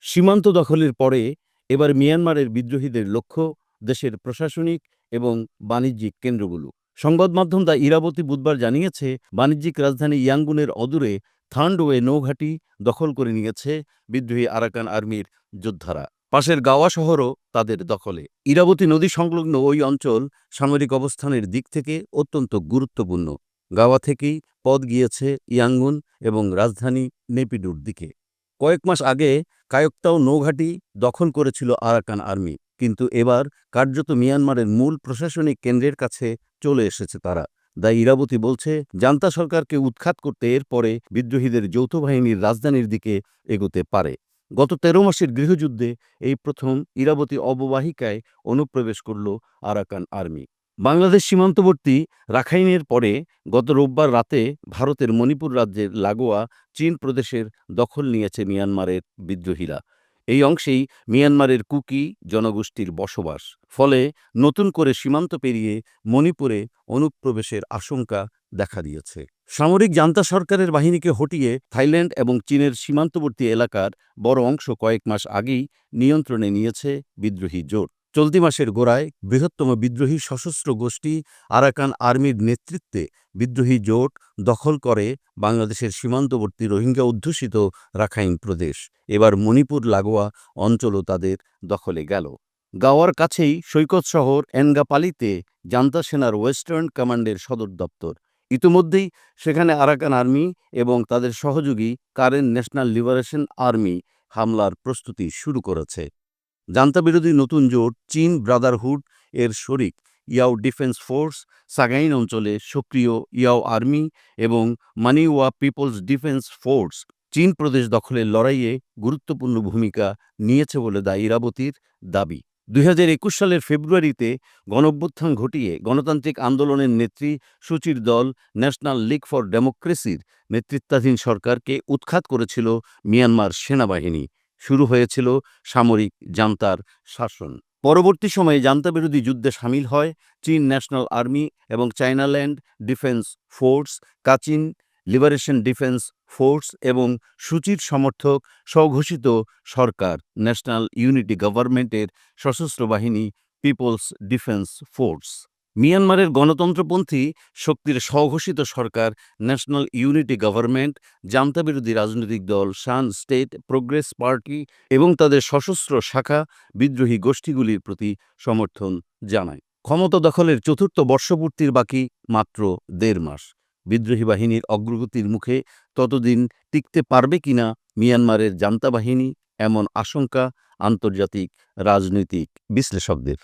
সীমান্ত দখলের পরে এবার মিয়ানমারের বিদ্রোহীদের লক্ষ্য দেশের প্রশাসনিক এবং বাণিজ্যিক কেন্দ্রগুলো। সংবাদ মাধ্যম দ্য ইরাবতী বুধবার জানিয়েছে, বাণিজ্যিক রাজধানী ইয়াঙ্গুনের অদূরে থান্ডওয়ে নৌঘাঁটি দখল করে নিয়েছে বিদ্রোহী আরাকান আর্মির যোদ্ধারা। পাশের গাওয়া শহরও তাদের দখলে। ইরাবতী নদী সংলগ্ন ওই অঞ্চল সামরিক অবস্থানের দিক থেকে অত্যন্ত গুরুত্বপূর্ণ। গাওয়া থেকেই পথ গিয়েছে ইয়াঙ্গুন এবং রাজধানী নেপিডোর দিকে। কয়েক মাস আগে কায়কতাও নৌঘাঁটি দখল করেছিল আরাকান আর্মি, কিন্তু এবার কার্যত মিয়ানমারের মূল প্রশাসনিক কেন্দ্রের কাছে চলে এসেছে তারা। দ্য ইরাবতী বলছে, জান্তা সরকারকে উৎখাত করতে এরপরে বিদ্রোহীদের যৌথ বাহিনীর রাজধানীর দিকে এগোতে পারে। গত ১৩ মাসের গৃহযুদ্ধে এই প্রথম ইরাবতী অববাহিকায় অনুপ্রবেশ করল আরাকান আর্মি। বাংলাদেশ সীমান্তবর্তী রাখাইনের পরে গত রোববার রাতে ভারতের মণিপুর রাজ্যের লাগোয়া চীন প্রদেশের দখল নিয়েছে মিয়ানমারের বিদ্রোহীরা। এই অংশেই মিয়ানমারের কুকি জনগোষ্ঠীর বসবাস। ফলে নতুন করে সীমান্ত পেরিয়ে মণিপুরে অনুপ্রবেশের আশঙ্কা দেখা দিয়েছে। সামরিক জান্তা সরকারের বাহিনীকে হটিয়ে থাইল্যান্ড এবং চীনের সীমান্তবর্তী এলাকার বড় অংশ কয়েক মাস আগেই নিয়ন্ত্রণে নিয়েছে বিদ্রোহী জোট। চলতি মাসের গোড়ায় বৃহত্তম বিদ্রোহী সশস্ত্র গোষ্ঠী আরাকান আর্মির নেতৃত্বে বিদ্রোহী জোট দখল করে বাংলাদেশের সীমান্তবর্তী রোহিঙ্গা অধ্যুষিত রাখাইন প্রদেশ। এবার মণিপুর লাগোয়া অঞ্চলও তাদের দখলে গেল। গাওয়ার কাছেই সৈকত শহর এনগাপালিতে জান্তা সেনার ওয়েস্টার্ন কমান্ডের সদর দপ্তর। ইতিমধ্যেই সেখানে আরাকান আর্মি এবং তাদের সহযোগী কারেন ন্যাশনাল লিবারেশন আর্মি হামলার প্রস্তুতি শুরু করেছে। জান্তাবিরোধী নতুন জোট চীন ব্রাদারহুড এর শরিক ইয়াও ডিফেন্স ফোর্স সাগাইন অঞ্চলে সক্রিয় ইয়াও আর্মি এবং মানিওয়া পিপলস ডিফেন্স ফোর্স চীন প্রদেশ দখলের লড়াইয়ে গুরুত্বপূর্ণ ভূমিকা নিয়েছে বলে দ্য ইরাবতীর দাবি। ২০২১ সালের ফেব্রুয়ারিতে গণঅভ্যুত্থান ঘটিয়ে গণতান্ত্রিক আন্দোলনের নেত্রী সূচির দল ন্যাশনাল লীগ ফর ডেমোক্রেসির নেতৃত্বাধীন সরকারকে উৎখাত করেছিল মিয়ানমার সেনাবাহিনী। শুরু হয়েছিল সামরিক জান্তার শাসন। পরবর্তী সময়ে জান্তাবিরোধী যুদ্ধে সামিল হয় চীন ন্যাশনাল আর্মি এবং Chinland defence force, Kachin liberation defence force এবং সূচির সমর্থক স্বঘোষিত সরকার ন্যাশনাল ইউনিটি গভর্নমেন্টের সশস্ত্র বাহিনী পিপলস ডিফেন্স ফোর্স। মিয়ানমারের গণতন্ত্রপন্থী শক্তির স্বঘোষিত সরকার ন্যাশনাল ইউনিটি গভর্নমেন্ট জান্তাবিরোধী রাজনৈতিক দল শান স্টেট প্রোগ্রেস পার্টি এবং তাদের সশস্ত্র শাখা বিদ্রোহী গোষ্ঠীগুলির প্রতি সমর্থন জানায়। ক্ষমতা দখলের চতুর্থ বর্ষপূর্তির বাকি মাত্র ১.৫ মাস। বিদ্রোহী বাহিনীর অগ্রগতির মুখে ততদিন টিকতে পারবে কিনা মিয়ানমারের জান্তা বাহিনী, এমন আশঙ্কা আন্তর্জাতিক রাজনৈতিক বিশ্লেষকদের।